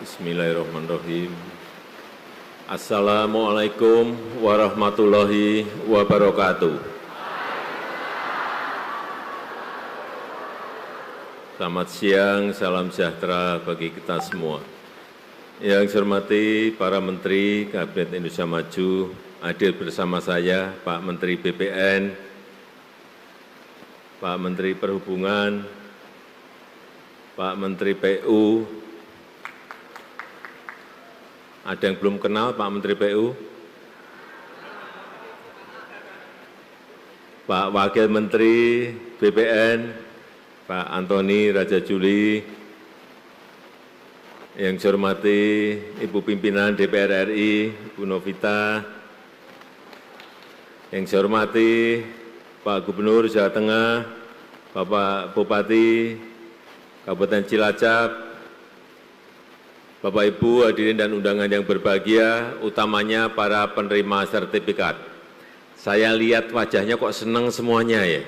Bismillahirrahmanirrahim. Assalamualaikum warahmatullahi wabarakatuh. Selamat siang, salam sejahtera bagi kita semua. Yang saya hormati para Menteri Kabinet Indonesia Maju, hadir bersama saya Pak Menteri BPN, Pak Menteri Perhubungan, Pak Menteri PU. Ada yang belum kenal Pak Menteri PU? Pak Wakil Menteri BPN, Pak Antoni Raja Juli, yang saya hormati Ibu Pimpinan DPR RI, Ibu Novita, yang saya hormati Pak Gubernur Jawa Tengah, Bapak Bupati Kabupaten Cilacap, Bapak Ibu hadirin dan undangan yang berbahagia, utamanya para penerima sertifikat. Saya lihat wajahnya kok senang semuanya ya.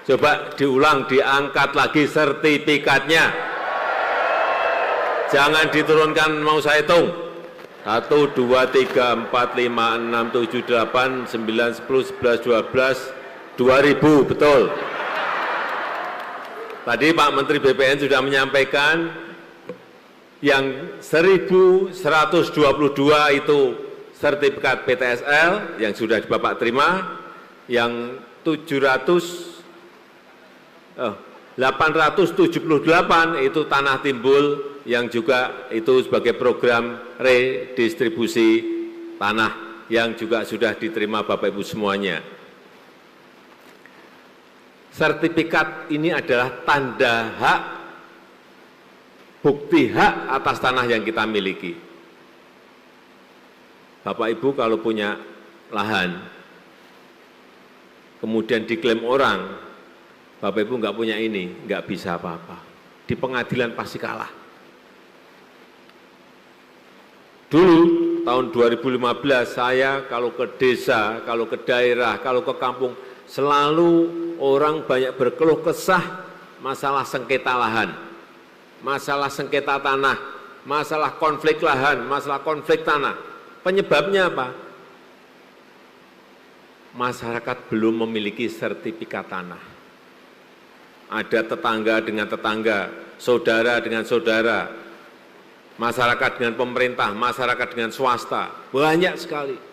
Coba diulang, diangkat lagi sertifikatnya. Jangan diturunkan, mau saya hitung. 1, 2, 3, 4, 5, 6, 7, 8, 9, 10, 11, 12, 2000, betul. Tadi Pak Menteri BPN sudah menyampaikan yang 1.122 itu sertifikat PTSL yang sudah Bapak terima, yang 878 itu tanah timbul yang juga itu sebagai program redistribusi tanah yang juga sudah diterima Bapak Ibu semuanya. Sertifikat ini adalah tanda hak, bukti hak atas tanah yang kita miliki. Bapak Ibu kalau punya lahan, kemudian diklaim orang, Bapak Ibu nggak punya ini, nggak bisa apa-apa. Di pengadilan pasti kalah. Dulu, tahun 2015, saya kalau ke desa, kalau ke daerah, kalau ke kampung, selalu orang banyak berkeluh kesah masalah sengketa lahan, masalah sengketa tanah, masalah konflik lahan, masalah konflik tanah. Penyebabnya apa? Masyarakat belum memiliki sertifikat tanah. Ada tetangga dengan tetangga, saudara dengan saudara, masyarakat dengan pemerintah, masyarakat dengan swasta, banyak sekali.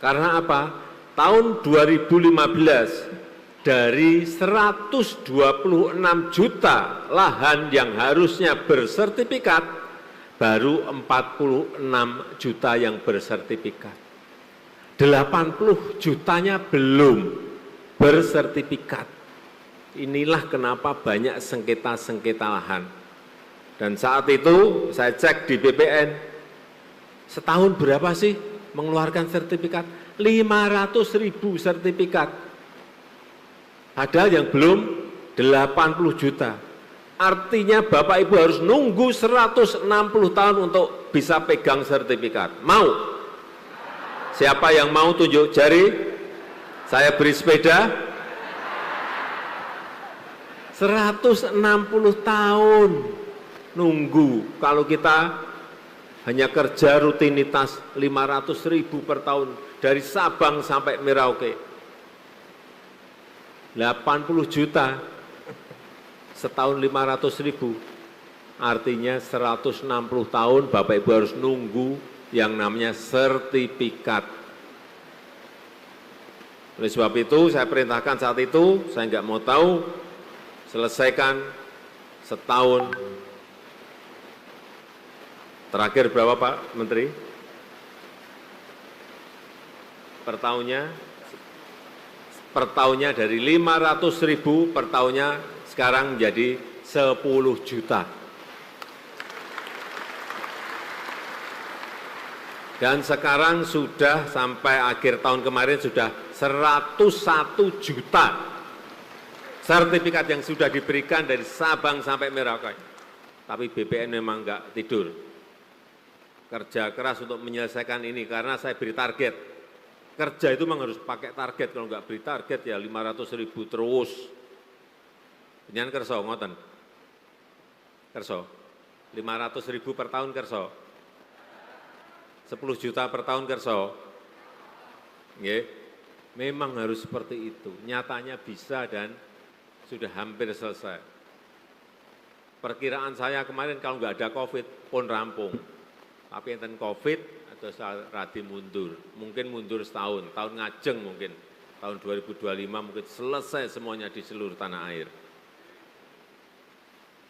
Karena apa? Tahun 2015 dari 126 juta lahan yang harusnya bersertifikat, baru 46 juta yang bersertifikat. 80 jutanya belum bersertifikat. Inilah kenapa banyak sengketa-sengketa lahan. Dan saat itu saya cek di BPN, setahun berapa sih mengeluarkan sertifikat? 500.000 sertifikat. Padahal yang belum 80 juta. Artinya Bapak Ibu harus nunggu 160 tahun untuk bisa pegang sertifikat. Mau? Siapa yang mau tunjuk jari? Saya beri sepeda. 160 tahun nunggu. Kalau kita hanya kerja rutinitas 500.000 per tahun dari Sabang sampai Merauke. 80 juta setahun 500.000. Artinya 160 tahun Bapak Ibu harus nunggu yang namanya sertifikat. Oleh sebab itu saya perintahkan saat itu, saya nggak mau tahu, selesaikan setahun. Terakhir berapa Pak Menteri? Per tahunnya dari 500.000 per tahunnya sekarang menjadi 10 juta. Dan sekarang sudah sampai akhir tahun kemarin sudah 101 juta sertifikat yang sudah diberikan dari Sabang sampai Merauke. Tapi BPN memang enggak tidur. Kerja keras untuk menyelesaikan ini karena saya beri target. Kerja itu memang harus pakai target, kalau enggak beri target ya 500.000 terus. Jenengan kerso ngoten. Kerso. 500.000 per tahun kerso. 10 juta per tahun kerso. Nggih. Memang harus seperti itu. Nyatanya bisa dan sudah hampir selesai. Perkiraan saya kemarin kalau nggak ada COVID pun rampung. Tapi enten COVID atau radi mundur. Mungkin mundur setahun, tahun ngajeng mungkin. Tahun 2025 mungkin selesai semuanya di seluruh tanah air.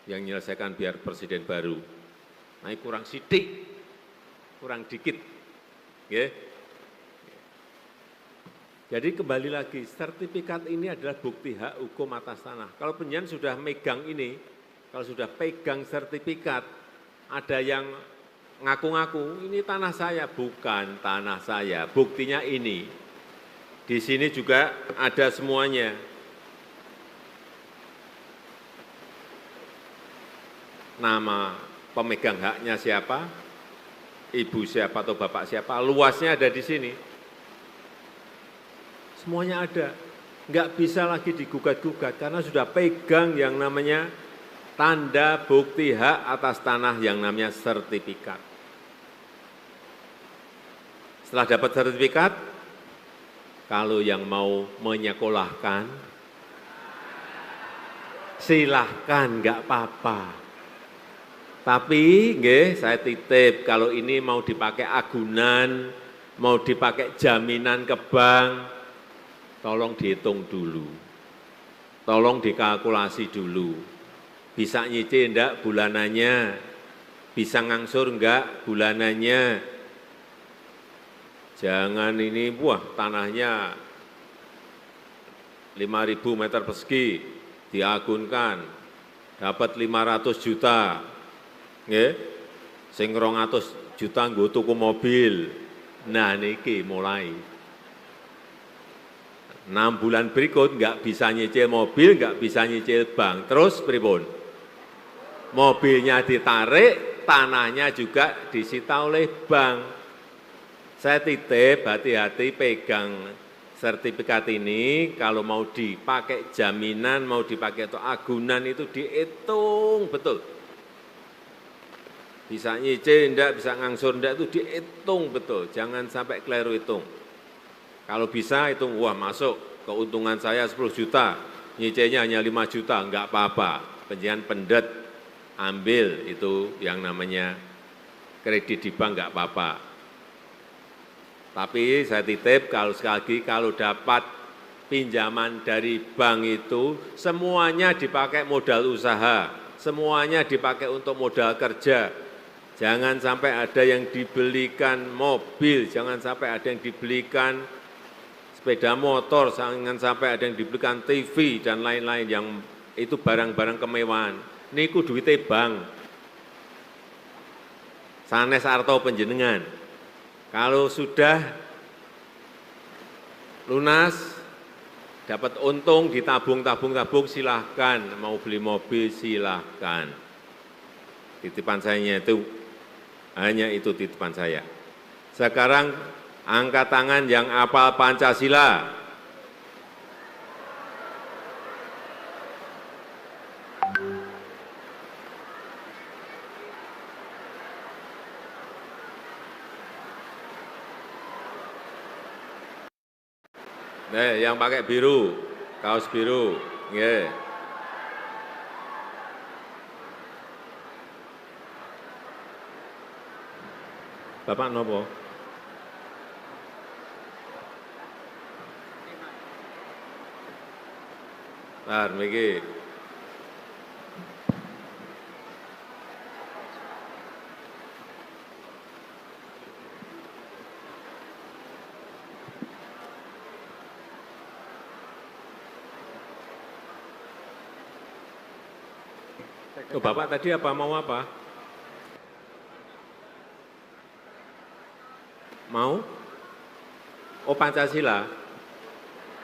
Yang menyelesaikan biar presiden baru. Nah, kurang sidik, kurang dikit. Okay. Jadi kembali lagi, sertifikat ini adalah bukti hak hukum atas tanah. Kalau penjen sudah megang ini, kalau sudah pegang sertifikat, ada yang ngaku-ngaku, ini tanah saya, bukan tanah saya, buktinya ini. Di sini juga ada semuanya. Nama pemegang haknya siapa, ibu siapa atau bapak siapa, luasnya ada di sini. Semuanya ada, nggak bisa lagi digugat-gugat karena sudah pegang yang namanya tanda bukti hak atas tanah yang namanya sertifikat. Setelah dapat sertifikat, kalau yang mau menyekolahkan, silahkan, nggak apa-apa. Tapi nggih, saya titip kalau ini mau dipakai agunan, mau dipakai jaminan ke bank, tolong dihitung dulu. Tolong dikalkulasi dulu. Bisa nyicil enggak bulanannya? Bisa ngangsur enggak bulanannya? Jangan ini, wah tanahnya 5.000 meter persegi, diagunkan, dapat 500 juta. Nggih, sing 200 juta nggo tuku mobil. Nah niki mulai 6 bulan berikut nggak bisa nyicil mobil, nggak bisa nyicil bank. Terus pripun? Mobilnya ditarik, tanahnya juga disita oleh bank. Saya titip hati-hati pegang sertifikat ini, kalau mau dipakai jaminan, mau dipakai atau agunan itu dihitung betul. Bisa nyicil enggak, bisa ngangsur enggak itu dihitung betul, jangan sampai keliru hitung. Kalau bisa hitung, wah masuk keuntungan saya 10 juta, nyicilnya hanya 5 juta, enggak apa-apa. Penjian pendet, ambil itu yang namanya kredit di bank enggak apa-apa. Tapi saya titip kalau sekali lagi, kalau dapat pinjaman dari bank itu, semuanya dipakai modal usaha, semuanya dipakai untuk modal kerja. Jangan sampai ada yang dibelikan mobil, jangan sampai ada yang dibelikan sepeda motor, jangan sampai ada yang dibelikan TV dan lain-lain yang itu barang-barang kemewahan. Niku duitnya bank. Sanes arto penjenengan. Kalau sudah lunas, dapat untung, ditabung-tabung-tabung silahkan. Mau beli mobil silahkan. Titipan saya itu hanya itu titipan saya. Sekarang angkat tangan yang hafal Pancasila. Yang pakai biru, kaos biru, nggih. Bapak nopo? Tar, miki. Oh, Bapak tadi apa mau apa? Mau? Oh, Pancasila.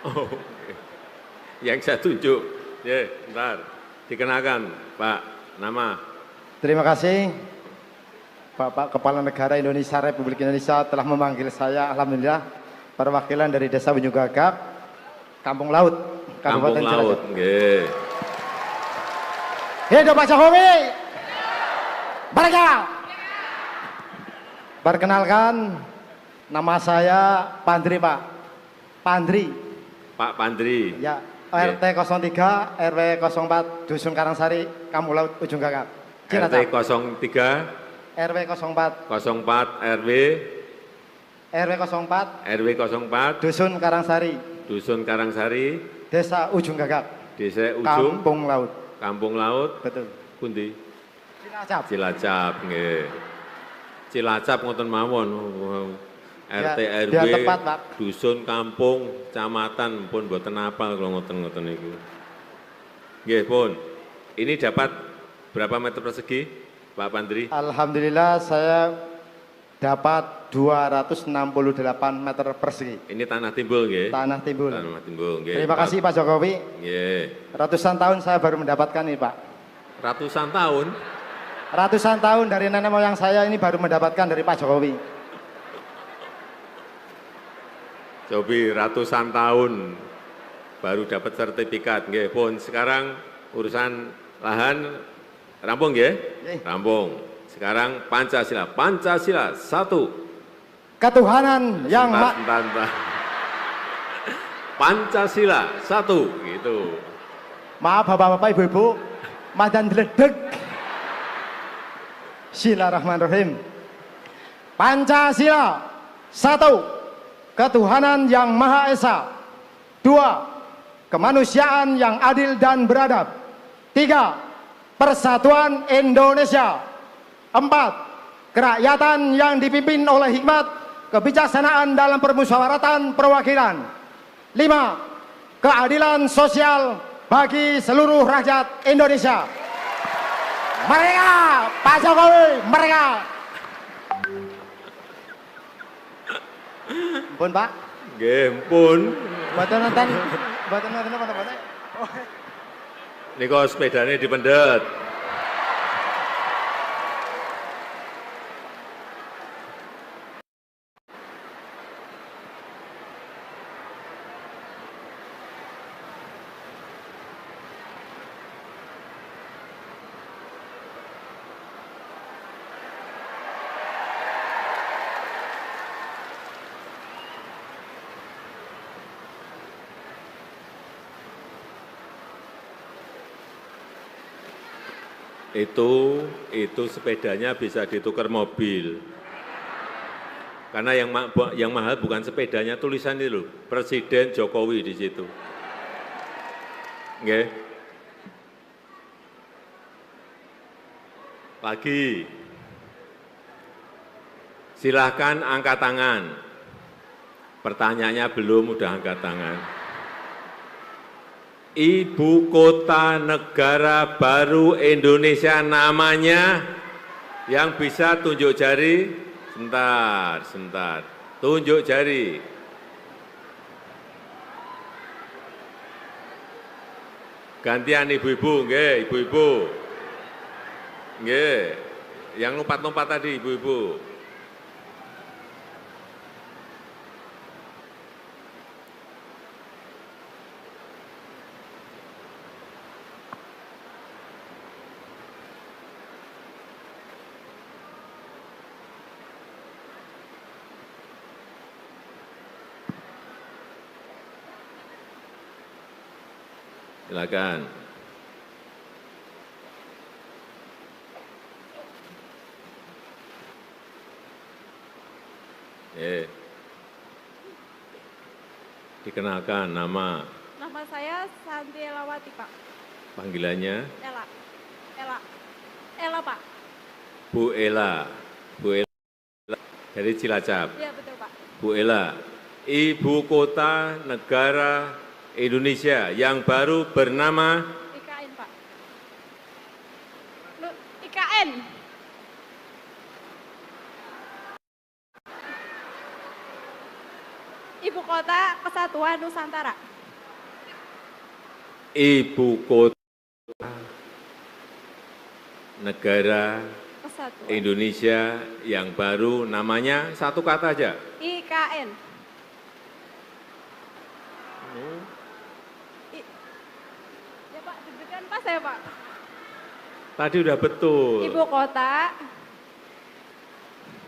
Oh, yang saya tunjuk. Ya, bentar. Dikenakan, Pak. Nama. Terima kasih, Bapak Kepala Negara Indonesia Republik Indonesia telah memanggil saya, alhamdulillah, perwakilan dari Desa Bunyu Gagak, Kampung Laut, Kabupaten Kampung Laut, nggih. Hidup Pak Jokowi. Merdeka. Perkenalkan, nama saya Pandri, Pak. Pandri. Pak Pandri. Ya, RT 03, RW 04, Dusun Karangsari, Kampung Laut, Ujung Gagak. RT 03, RW 04, 04, RW 04, RW 04, Dusun Karangsari, Dusun Karangsari, Desa Ujung Gagak, Desa Ujung, Kampung Laut. Betul. Pundi? Cilacap. Cilacap, nggih. Cilacap ngoten mawon. RT Ya, RW, biar tepat, Pak. dusun, kampung, kecamatan pun mboten apal kalau ngoten-ngoten niku. Nggih, pun. Ini dapat berapa meter persegi, Pak Pandri? Alhamdulillah saya dapat 268 meter persegi. Ini tanah timbul nggih. Tanah timbul. Tanah timbul nggih. Terima kasih Pak Jokowi. Nggih. Ratusan tahun saya baru mendapatkan ini, Pak. Ratusan tahun. Ratusan tahun dari nenek moyang saya ini baru mendapatkan dari Pak Jokowi. Jobi ratusan tahun baru dapat sertifikat nggih. Pun sekarang urusan lahan rampung nggih? Rampung. Sekarang Pancasila. Pancasila 1. Ketuhanan yang Sebentar. Pancasila 1 gitu. Maaf Bapak-bapak, Ibu-ibu, madan deledeg. Bismillahirrahmanirrahim. Pancasila 1. Ketuhanan yang Maha Esa. 2. Kemanusiaan yang adil dan beradab. 3. Persatuan Indonesia. 4. Kerakyatan yang dipimpin oleh hikmat, kebijaksanaan dalam permusyawaratan perwakilan. 5. Keadilan sosial bagi seluruh rakyat Indonesia. Merdeka, Pak Jokowi, merdeka. Pun Pak. Nggih, pun. Mboten nonton apa-apa. Niku sepedane dipendet. Itu sepedanya bisa ditukar mobil. Karena yang mahal bukan sepedanya, tulisan itu loh, Presiden Jokowi di situ. Nggih. Lagi. Silahkan angkat tangan. Pertanyaannya belum, udah angkat tangan. Ibu kota negara baru Indonesia namanya, yang bisa tunjuk jari, sebentar, tunjuk jari. Gantian ibu-ibu, nggih, ibu-ibu. Nggih, yang lompat-lompat tadi ibu-ibu. Silakan. Dikenalkan nama. Nama saya Santi Elawati, Pak. Panggilannya? Ela. Ela, Pak. Bu Ela. Bu Ela dari Cilacap. Iya, betul, Pak. Bu Ela, ibu kota negara Indonesia yang baru bernama IKN, Pak. IKN. Ibu kota Kesatuan Nusantara. Ibu kota negara Kesatuan. Indonesia yang baru namanya satu kata aja. IKN. Ya Pak, deg-degan pas ya Pak. Tadi udah betul. Ibu kota.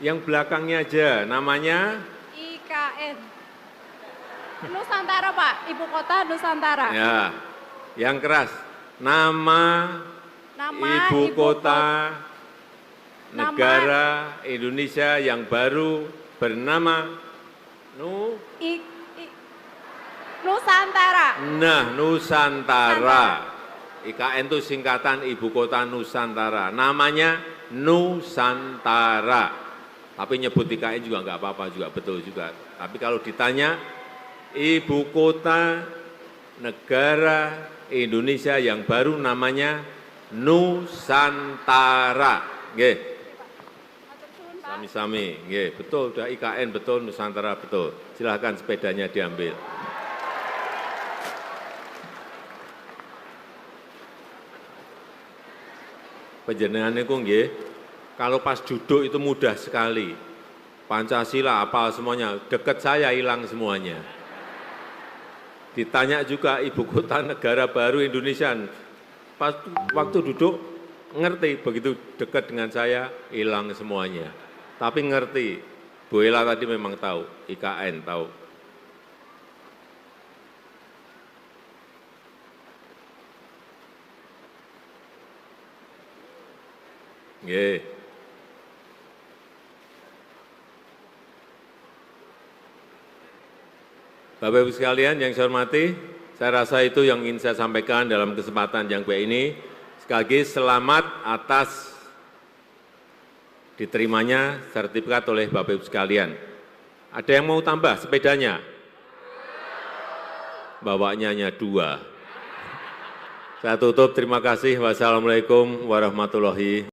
Yang belakangnya aja, namanya? IKN. Nusantara, Pak. Ibu kota Nusantara. Ya, yang keras. Nama ibu kota negara Indonesia yang baru bernama Nusantara. Nah, Nusantara. IKN itu singkatan Ibu Kota Nusantara. Namanya Nusantara. Tapi nyebut IKN juga nggak apa-apa, juga betul juga. Tapi kalau ditanya Ibu Kota Negara Indonesia yang baru namanya Nusantara. Nggih. Sami-sami, nggih, betul, udah IKN betul, Nusantara betul. Silahkan sepedanya diambil. Panjenengan niku nggih, kalau pas duduk itu mudah sekali. Pancasila apa semuanya, dekat saya hilang semuanya. Ditanya juga ibu kota negara baru Indonesia, pas waktu duduk ngerti, begitu dekat dengan saya hilang semuanya. Tapi ngerti, Bu Ela tadi memang tahu, IKN tahu. Nggih. Bapak Ibu sekalian yang saya hormati, saya rasa itu yang ingin saya sampaikan dalam kesempatan yang baik ini. Sekali lagi selamat atas diterimanya sertifikat oleh Bapak Ibu sekalian. Ada yang mau tambah sepedanya? Bawanya hanya 2. Saya tutup, terima kasih. Wassalamualaikum warahmatullahi wabarakatuh.